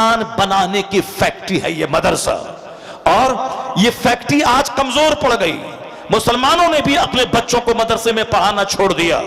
इंसान बनाने की फैक्ट्री है ये मदरसा, और ये फैक्ट्री आज कमजोर पड़ गई। मुसलमानों ने भी अपने बच्चों को मदरसे में पढ़ाना छोड़ दिया,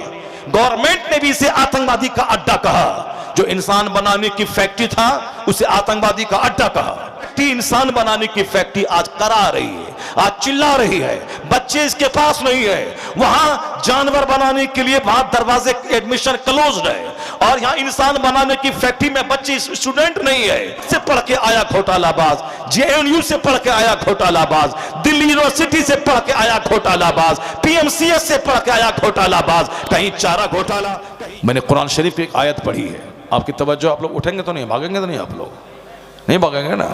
गवर्नमेंट ने भी इसे आतंकवादी का अड्डा कहा। जो इंसान बनाने की फैक्ट्री था उसे आतंकवादी का अड्डा कहा। इंसान बनाने की फैक्ट्री आज करा रही है, आज चिल्ला रही है, बच्चे इसके पास नहीं है। वहां जानवर बनाने के लिए वहां दरवाजे एडमिशन क्लोज्ड है, और यहां इंसान बनाने की फैक्ट्री में बच्चे स्टूडेंट नहीं है। से पढ़ के आया घोटालाबाज, जेएनयू से पढ़ के आया घोटालाबाज, दिल्ली यूनिवर्सिटी से पढ़ के आया घोटालाबाज, पीएमसीएस से पढ़ के आया घोटालाबाज, कहीं चारा घोटाला। मैंने कुरान शरीफ की एक आयत पढ़ी है, आपकी तवज्जो, आप लोग उठेंगे तो नहीं, भागेंगे तो नहीं, आप लोग नहीं भागेंगे ना।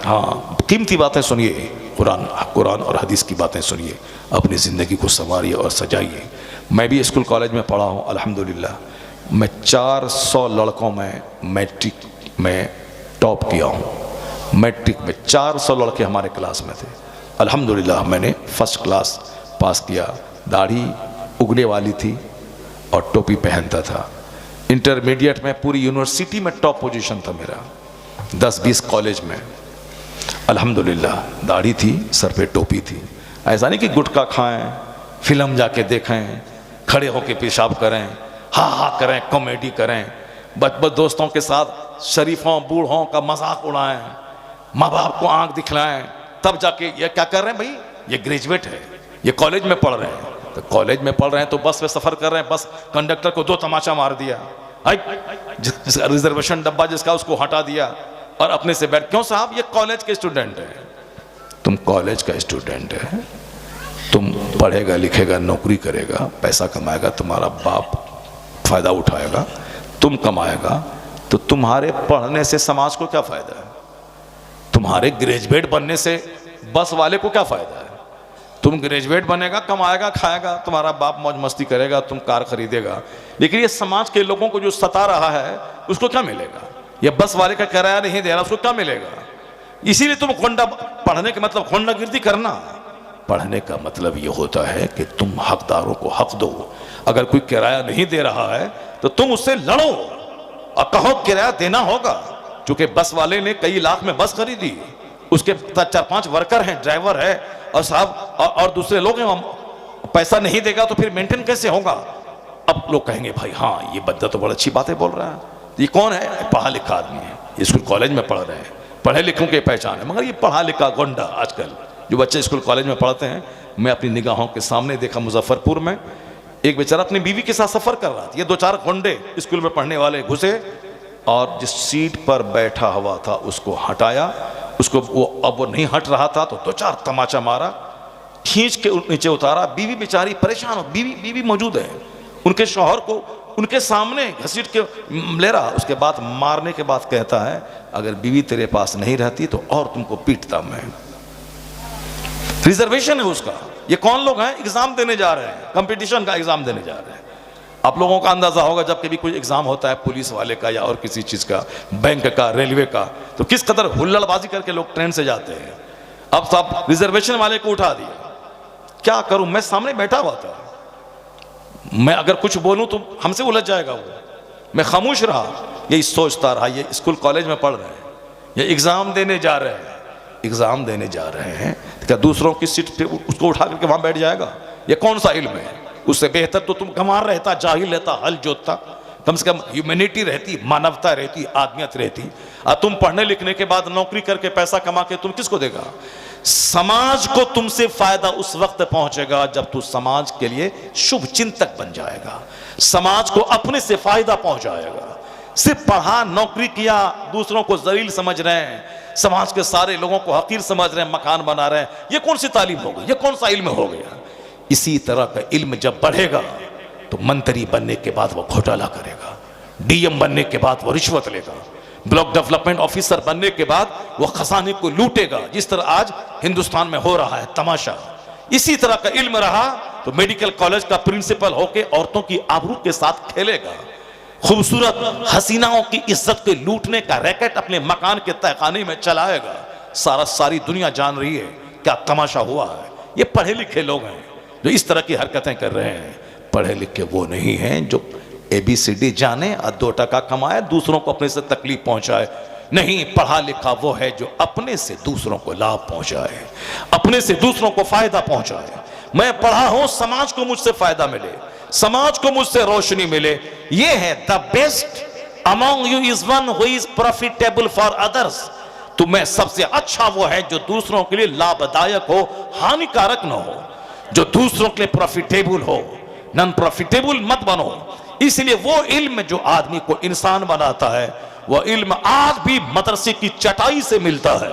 हाँ, कीमती बातें सुनिए, कुरान और हदीस की बातें सुनिए, अपनी ज़िंदगी को संवारिए और सजाइए। मैं भी स्कूल कॉलेज में पढ़ा हूँ अल्हम्दुलिल्लाह। मैं 400 लड़कों में मैट्रिक में टॉप किया हूँ। मैट्रिक में 400 लड़के हमारे क्लास में थे। अल्हम्दुलिल्लाह मैंने फर्स्ट क्लास पास किया। दाढ़ी उगने वाली थी और टोपी पहनता था। इंटरमीडिएट में पूरी यूनिवर्सिटी में टॉप पोजीशन था मेरा, 10-20 कॉलेज में। अल्हम्दुलिल्लाह दाढ़ी थी, सर पे टोपी थी। ऐसा नहीं कि गुटखा खाएं, फिल्म जाके देखें, खड़े होके पेशाब करें, हा करें, कॉमेडी करें, बच दोस्तों के साथ शरीफों बूढ़ों का मजाक उड़ाएं, माँ बाप को आंख दिखलाएं, तब जाके ये क्या कर रहे हैं भाई, ये ग्रेजुएट है, ये कॉलेज में पढ़ रहे हैं। तो कॉलेज में पढ़ रहे हैं तो बस में सफर कर रहे हैं, बस कंडक्टर को 2 तमाचा मार दिया, जिसका रिजर्वेशन डब्बा जिसका उसको हटा दिया और अपने से बैठ। क्यों साहब, ये कॉलेज के स्टूडेंट है। तुम कॉलेज का स्टूडेंट है, तुम पढ़ेगा लिखेगा, नौकरी करेगा, पैसा कमाएगा, तुम्हारा बाप फायदा उठाएगा, तुम कमाएगा, तो तुम्हारे पढ़ने से समाज को क्या फायदा है? तुम्हारे ग्रेजुएट बनने से बस वाले को क्या फायदा है? तुम ग्रेजुएट बनेगा, कमाएगा, खाएगा, तुम्हारा बाप मौज मस्ती करेगा, तुम कार खरीदेगा, लेकिन ये समाज के लोगों को जो सता रहा है उसको क्या मिलेगा? ये बस वाले का किराया नहीं दे रहा, उसको क्या मिलेगा? इसीलिए तुम खोंडा, पढ़ने का मतलब खोंडागिर्दी करना। पढ़ने का मतलब ये होता है कि तुम हकदारों को हक दो। अगर कोई किराया नहीं दे रहा है तो तुम उससे लड़ो और कहो किराया देना होगा। क्योंकि बस वाले ने कई लाख में बस खरीदी, उसके 4-5 वर्कर हैं, ड्राइवर है और साहब और दूसरे लोग हैं, पैसा नहीं देगा तो फिर मेंटेन कैसे होगा? अब लोग कहेंगे भाई हाँ ये बंदा तो बड़ी अच्छी बातें बोल रहा है, ये कौन है? पढ़ा लिखा आदमी है, स्कूल कॉलेज में पढ़ रहे हैं, पढ़े लिखों की पहचान है। मगर ये पढ़ा लिखा गोंडा आजकल जो बच्चे स्कूल कॉलेज में पढ़ते हैं, मैं अपनी निगाहों के सामने देखा मुजफ्फरपुर में एक बेचारा अपनी बीवी के साथ सफर कर रहा था। ये 2-4 गोंडे स्कूल में पढ़ने वाले घुसे और जिस सीट पर बैठा हुआ था उसको हटाया, उसको अब वो नहीं हट रहा था तो 2-4 तमाचा मारा, खींच के नीचे उतारा। बीवी बेचारी परेशान हो, बीवी मौजूद है, उनके शौहर को उनके सामने घसीट के ले रहा। उसके बाद मारने के बाद कहता है अगर बीवी तेरे पास नहीं रहती तो और तुमको पीटता मैं। रिजर्वेशन है उसका। ये कौन लोग हैं? एग्जाम देने जा रहे हैं, कंपटीशन का एग्जाम देने जा रहे हैं। आप लोगों का अंदाजा होगा जब कभी कोई एग्जाम होता है पुलिस वाले का या और किसी चीज का, बैंक का, रेलवे का, तो किस कदर हुल्लड़बाजी करके लोग ट्रेन से जाते हैं। अब सब रिजर्वेशन वाले को उठा दिया। क्या करूं, मैं सामने बैठा हुआ था, मैं अगर कुछ बोलूं तो हमसे उलझ जाएगा वो। मैं खामोश रहा, यही सोचता रहा ये स्कूल कॉलेज में पढ़ रहे हैं, ये एग्जाम देने जा रहे हैं, एग्जाम देने जा रहे हैं, क्या दूसरों की सीट पे उसको उठा करके वहां बैठ जाएगा? ये कौन सा इल्म है? उससे बेहतर तो तुम गंवार रहता, जाहिल रहता, हल जोतता, कम से कम ह्यूमैनिटी रहती, मानवता रहती, आदमियत रहती। और तुम पढ़ने लिखने के बाद नौकरी करके पैसा कमा के तुम किसको देगा? समाज को तुमसे फायदा उस वक्त पहुंचेगा जब तू समाज के लिए शुभ चिंतक बन जाएगा, समाज को अपने से फायदा पहुंचाएगा। सिर्फ पढ़ा, नौकरी किया, दूसरों को जलील समझ रहे हैं, समाज के सारे लोगों को हकीर समझ रहे हैं, मकान बना रहे हैं, ये कौन सी तालीम हो गई? ये कौन सा इल्म हो गया? इसी तरह का इल्म जब बढ़ेगा तो मंत्री बनने के बाद वो घोटाला करेगा, डीएम बनने के बाद वो रिश्वत लेगा, ब्लॉक डेवलपमेंट ऑफिसर बनने के बाद वो खजाने को लूटेगा, जिस तरह आज हिंदुस्तान में हो रहा है तमाशा। इसी तरह का इल्म रहा तो मेडिकल कॉलेज का प्रिंसिपल होके औरतों की आबरू के साथ खेलेगा, खूबसूरत हसीनाओं की इज्जत को लूटने का रैकेट अपने मकान के तहखाने में चलाएगा। सारी दुनिया जान रही है क्या तमाशा हुआ है। ये पढ़े लिखे लोग हैं जो इस तरह की हरकतें कर रहे हैं। पढ़े लिखे वो नहीं हैं जो ABCD जाने और 2 टका कमाए, दूसरों को अपने से तकलीफ पहुंचाए। नहीं, पढ़ा लिखा वो है जो अपने से दूसरों को लाभ पहुंचाए, अपने से दूसरों को फायदा पहुंचाए। मैं पढ़ा हूं समाज को मुझसे फायदा मिले, समाज को मुझसे रोशनी मिले। ये है the best among you is one who is profitable for others. तुम्हें सबसे अच्छा वो है जो दूसरों के लिए लाभदायक हो, हानिकारक न हो, जो दूसरों के लिए प्रॉफिटेबल हो। नॉन प्रॉफिटेबल मत बनो। इसलिए वो इल्म जो आदमी को इंसान बनाता है, वो इल्म आज भी मदरसे की चटाई से मिलता है,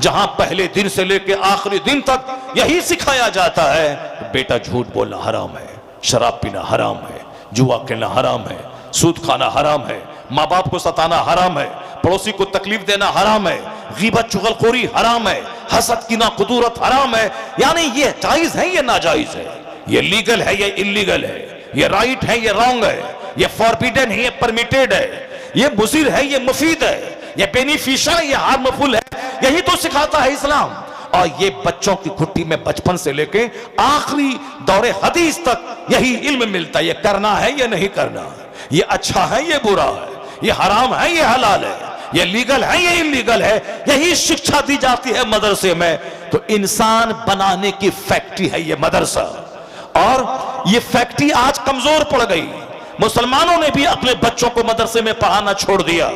जहां पहले दिन से लेकर आखिरी दिन तक यही सिखाया जाता है, बेटा झूठ बोलना हराम है, शराब पीना हराम है, जुआ खेलना हराम है, सूद खाना हराम है, माँ बाप को सताना हराम है, पड़ोसी को तकलीफ देना हराम है, गीबत चुगलखोरी हराम है, हसद कीना कुदूरत हराम है। यानी ये जायज है, ये नाजायज है, ये लीगल है, ये इलीगल है, ये राइट है, ये रॉन्ग है, ये फॉरबिडन है, ये परमिटेड है, ये मुसीर है, ये मुफीद है, ये बेनिफिशियल, ये हार्मफुल है। यही तो सिखाता है इस्लाम। और ये बच्चों की खुट्टी में बचपन से लेके आखिरी दौरे हदीस तक यही इल्म मिलता है। ये करना है, ये नहीं करना, ये अच्छा है, ये बुरा है, ये हराम है, ये हलाल है, ये लीगल है, ये इलीगल है। यही शिक्षा दी जाती है मदरसे में। तो इंसान बनाने की फैक्ट्री है ये मदरसा। और ये फैक्ट्री आज कमजोर पड़ गई। मुसलमानों ने भी अपने बच्चों को मदरसे में पढ़ाना छोड़ दिया।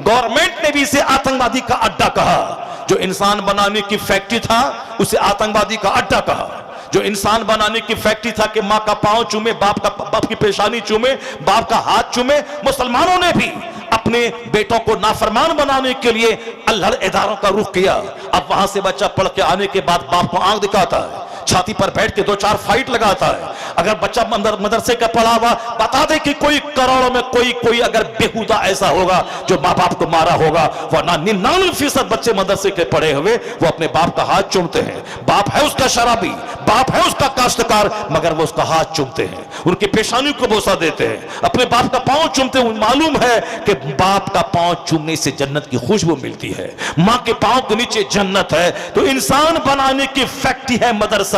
गवर्नमेंट ने भी इसे आतंकवादी का अड्डा कहा। जो इंसान बनाने की फैक्ट्री था उसे आतंकवादी का अड्डा कहा। जो इंसान बनाने की फैक्ट्री था कि माँ का पांव चूमे, बाप की पेशानी चूमे, बाप का हाथ चूमे, मुसलमानों ने भी अपने बेटों को नाफरमान बनाने के लिए अल्लाह इदारों का रुख किया। अब वहां से बच्चा पढ़ के आने के बाद बाप को आंख दिखाता है, छाती पर बैठ के 2-4 फाइट लगाता है। अगर बच्चा मदरसे का पढ़ा हुआ बता दे कि कोई करोड़ों में कोई अगर बेहुदा ऐसा होगा जो माँ बाप को मारा होगा, वरना 99% बच्चे मदरसे के पढ़े हुए वो अपने बाप का हाथ चूमते हैं। बाप है उसका शराबी, बाप है उसका काश्तकार, मगर वो उसका हाथ चूमते हैं, उनकी पेशानी को बोसा देते हैं, अपने बाप का पांव चूमते हैं। मालूम है कि बाप का पांव चूमने से जन्नत की खुशबू मिलती है, माँ के पांव के नीचे जन्नत है। तो इंसान बनाने की फैक्ट्री है मदरसा।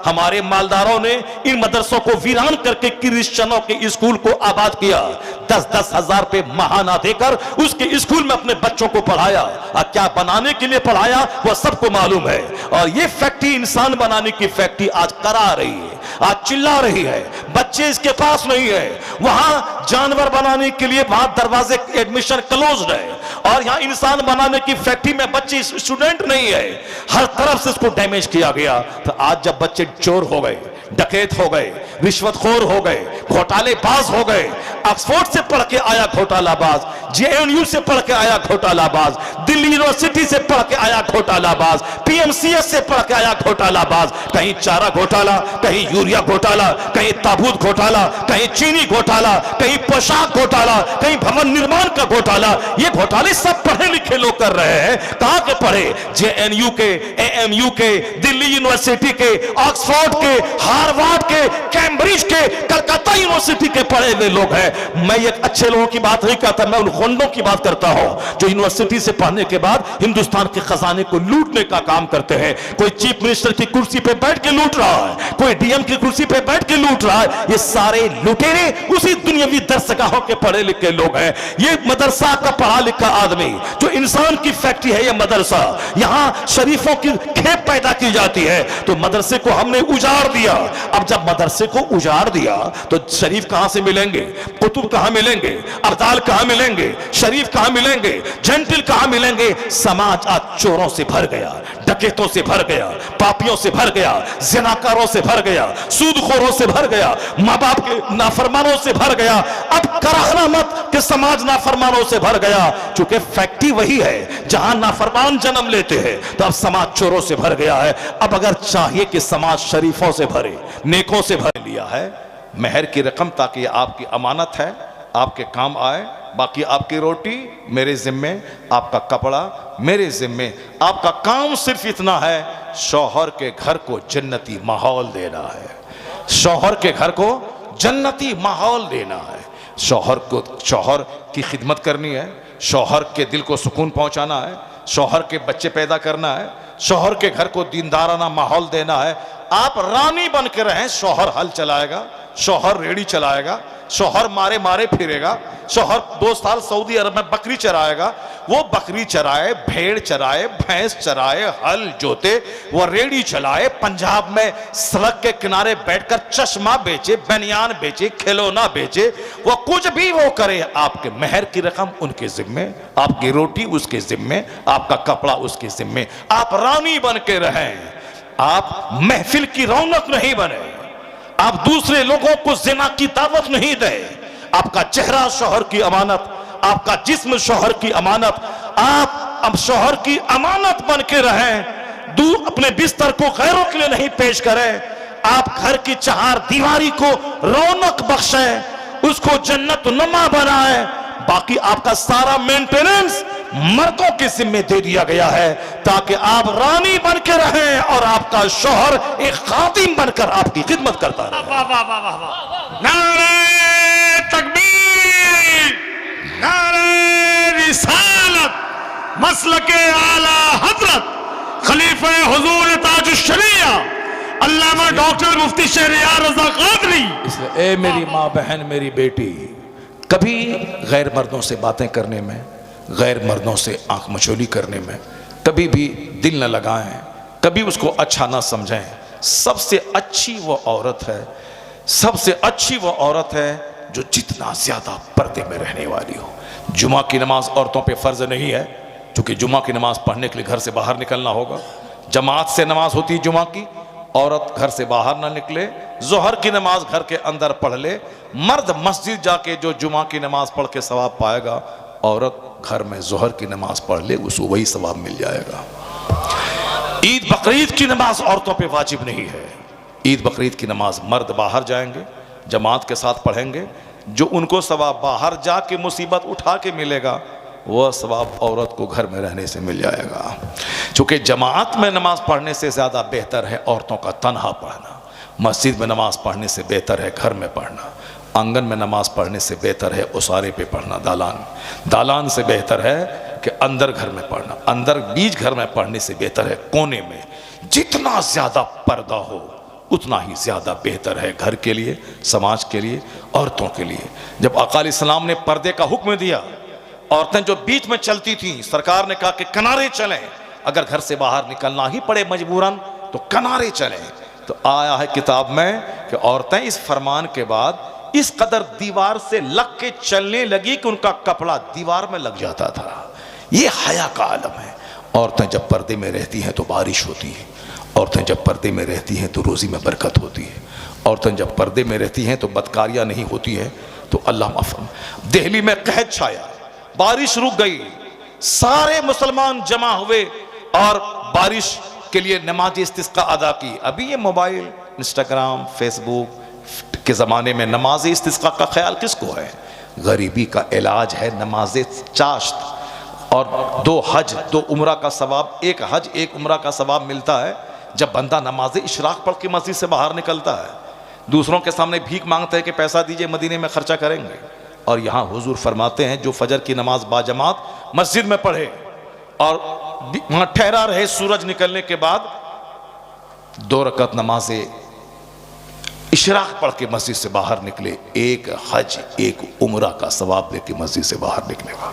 हमारे मालदारों ने इन मदरसों को वीरान करके क्रिश्चियनों के स्कूल को आबाद किया। 10-10 हजार रुपए महाना देकर उसके स्कूल में अपने बच्चों को पढ़ाया। और क्या बनाने के लिए पढ़ाया वह सबको मालूम है। और ये फैक्ट्री इंसान बनाने की फैक्ट्री आज करा रही है, आज चिल्ला रही है। बच्चे इसके पास नहीं है। वहां जानवर बनाने के लिए वहां दरवाजे एडमिशन क्लोज्ड है, और यहां इंसान बनाने की फैक्ट्री में बच्चे स्टूडेंट नहीं है। हर तरफ से इसको डैमेज किया गया। तो आज जब बच्चे चोर हो गए, डकैत हो गए, रिश्वतखोर हो गए, घोटालेबाज हो गए, ऑक्सफोर्ड से पढ़ के आया घोटालाबाज, जेएनयू से पढ़ के आया घोटालाबाज, दिल्ली यूनिवर्सिटी से पढ़ के आया घोटालाबाज, पीएमसीएस से पढ़ के आया घोटालाबाज, कहीं चारा घोटाला, कहीं यूरिया घोटाला, कहीं ताबूत घोटाला, कहीं चीनी घोटाला, कहीं पोशाक घोटाला, कहीं भवन निर्माण का घोटाला। ये घोटाले सब पढ़े लिखे लोग कर रहे हैं। कहां के पढ़े? जेएनयू के, एएमयू के, दिल्ली यूनिवर्सिटी के, ऑक्सफोर्ड के, हार्वर्ड के, कैम्ब्रिज के, कलकत्ता यूनिवर्सिटी के पढ़े हुए लोग हैं। मैं ये अच्छे लोगों की बात नहीं करता, मैं उन गुंडों की बात करता हूं जो यूनिवर्सिटी से पढ़ने के बाद हिंदुस्तान के खजाने को लूटने का काम करते हैं। कोई चीफ मिनिस्टर की कुर्सी पे बैठ के लूट रहा है, कोई डीएम की कुर्सी पे बैठ के लूट रहा है। ये सारे लुटेरे उसी दुनियावी दरसगाहों के पढ़े लिखे लोग हैं। ये मदरसा का पढ़ा लिखा आदमी जो इंसान की फैक्ट्री है, ये मदरसा। यहां शरीफों की खेप पैदा की जाती है। तो मदरसे को हमने उजाड़ दिया। अब जब मदरसे को उजाड़ दिया तो शरीफ कहां से मिलेंगे, कुतुब कहां मिलेंगे, अब्दाल कहां मिलेंगे, शरीफ कहां मिलेंगे, जेंटिल कहां मिलेंगे। समाज आज चोरों से भर गया, डकैतों से भर गया, पापियों से भर गया, जिनाकारों से भर गया, सूदखोरों से भर गया, माँ बाप के नाफरमानों से भर गया। अब कराहना मत कि समाज नाफरमानों से भर गया, चूंकि फैक्ट्री वही है जहां नाफरमान जन्म लेते हैं। तो अब समाज चोरों से भर गया है। अब अगर चाहिए कि समाज शरीफों से भरे, नेकों से भर लिया है मेहर की रकम, ताकि आपकी अमानत है, आपके काम आए। बाकी आपकी रोटी मेरे जिम्मे, आपका कपड़ा मेरे जिम्मे। आपका काम सिर्फ इतना है, शौहर के घर को जन्नती माहौल देना है, शौहर के घर को जन्नती माहौल देना है। शौहर की खिदमत करनी है, शौहर के दिल को सुकून पहुंचाना है, शौहर के बच्चे पैदा करना है, शौहर के घर को दीनदाराना माहौल देना है। आप रानी बन के रहें, शौहर हल चलाएगा, शौहर रेड़ी चलाएगा, शौहर मारे मारे फिरेगा, शौहर 2 साल सऊदी अरब में बकरी चराएगा, वो बकरी चराए, भेड़ चराए, भैंस चराए, हल जोते, वो रेड़ी चलाए, पंजाब में सड़क के किनारे बैठकर चश्मा बेचे, बनियान बेचे, खिलौना बेचे, वो कुछ भी वो करे, आपके मेहर की रकम उनके जिम्मे, आपकी रोटी उसके जिम्मे, आपका कपड़ा उसके जिम्मे। आप रानी बन के रहें, आप महफिल की रौनक नहीं बने, आप दूसरे लोगों को ज़िना की दावत नहीं दें। आपका चेहरा शौहर की अमानत, आपका जिस्म शौहर की अमानत, आप अब शौहर की अमानत बन के रहें। अपने बिस्तर को गैरों के लिए नहीं पेश करें। आप घर की चार दीवारी को रौनक बख्शें, उसको जन्नत नुमा बनाएं। बाकी आपका सारा मेंटेनेंस मर्दों के जिम्मे दे दिया गया है, ताकि आप रानी बन के रहें और आपका शौहर एक खातिम बनकर आपकी खिदमत करता रहे। वाह वाह वाह वाह वाह। नारे तकबीर, नारे रिसालत, मसलके आला हजरत खलीफा हुजूर ताजुश्शरिया अल्लामा डॉक्टर मुफ्ती शहरियार रज़ा क़ादरी। इसलिए ए मेरी माँ बहन मेरी बेटी, कभी गैर मर्दों से बातें करने में, गैर मर्दों से आंख मचोली करने में कभी भी दिल न लगाएं, कभी उसको अच्छा ना समझें। सबसे अच्छी वो औरत है, सबसे अच्छी वो औरत है जो जितना ज़्यादा पर्दे में रहने वाली हो। जुमा की नमाज औरतों पे फ़र्ज नहीं है, क्योंकि जुमा की नमाज पढ़ने के लिए घर से बाहर निकलना होगा। जमात से नमाज होती है जुमा की, औरत घर से बाहर ना निकले, जोहर की नमाज घर के अंदर पढ़ ले। मर्द मस्जिद जाके जो जुमा की नमाज पढ़ के सवाब पाएगा, औरत घर में जोहर की नमाज पढ़ ले, उसको वही सवाब मिल जाएगा। ईद बकरीद की नमाज औरतों पे वाजिब नहीं है। ईद बकरीद की नमाज मर्द बाहर जाएंगे, जमात के साथ पढ़ेंगे, जो उनको सवाब बाहर जाके मुसीबत उठा के मिलेगा, वह सवाब औरत को घर में रहने से मिल जाएगा। चूँकि जमात में नमाज पढ़ने से ज़्यादा बेहतर है औरतों का तन्हा पढ़ना। मस्जिद में नमाज पढ़ने से बेहतर है घर में पढ़ना। आंगन में नमाज पढ़ने से बेहतर है उसारे पे पढ़ना, दालान से बेहतर है कि अंदर घर में पढ़ना। अंदर बीच घर में पढ़ने से बेहतर है कोने में। जितना ज़्यादा पर्दा हो उतना ही ज़्यादा बेहतर है घर के लिए, समाज के लिए, औरतों के लिए। जब आका अलैहिस्सलाम ने पर्दे का हुक्म दिया, औरतें जो बीच में चलती थीं, सरकार ने कहा कि किनारे चलें, अगर घर से बाहर निकलना ही पड़े मजबूरन तो किनारे चलें। तो आया है किताब में कि औरतें इस फरमान के बाद इस कदर दीवार से लग के चलने लगी कि उनका कपड़ा दीवार में लग जाता था। ये हया का आलम है। औरतें जब पर्दे में रहती हैं तो बारिश होती है, औरतें जब पर्दे में रहती हैं तो रोज़ी में बरकत होती है, औरतें जब पर्दे में रहती हैं तो बदकारियाँ नहीं होती है। तो अल्लाह माफ़। दिल्ली में कहत छाया, बारिश रुक गई, सारे मुसलमान जमा हुए और बारिश के लिए नमाज इस्तिस्का अदा की। अभी ये मोबाइल, इंस्टाग्राम, फेसबुक के ज़माने में नमाज इस्तिस्का का ख्याल किसको है? गरीबी का इलाज है नमाज चाश्त। और 2 हज 2 उम्रा का सवाब, 1 हज 1 उम्रा का सवाब मिलता है जब बंदा नमाज इशराक पढ़ के मस्जिद से बाहर निकलता है। दूसरों के सामने भीख मांगता है कि पैसा दीजिए, मदीने में खर्चा करेंगे। और यहाँ हुजूर फरमाते हैं जो फजर की नमाज बाजमात मस्जिद में पढ़े और वहाँ ठहरा रहे सूरज निकलने के बाद, 2 रकअत नमाज इशराक पढ़ के मस्जिद से बाहर निकले, 1 हज 1 उम्रा का सवाब लेके मस्जिद से बाहर निकलेगा।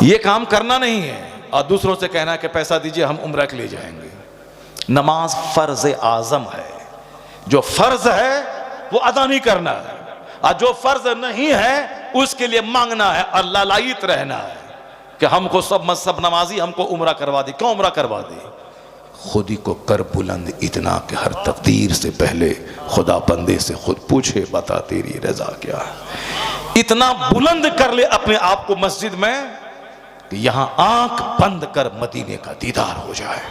ये काम करना नहीं है और दूसरों से कहना है कि पैसा दीजिए हम उम्रा के लिए जाएंगे। नमाज फ़र्ज़ आज़म है। जो फ़र्ज़ है वो अदा नहीं करना है, और जो फ़र्ज़ नहीं है उसके लिए मांगना है और लालायित रहना है कि हमको सब नमाजी हमको उम्रा करवा दे। क्यों उम्रा करवा दे? खुदी को कर बुलंद इतना कि हर तकदीर से पहले खुदा बंदे से खुद पूछे, बता तेरी रजा क्या है। इतना बुलंद कर ले अपने आप को मस्जिद में कि यहाँ आंख बंद कर मदीने का दीदार हो जाए।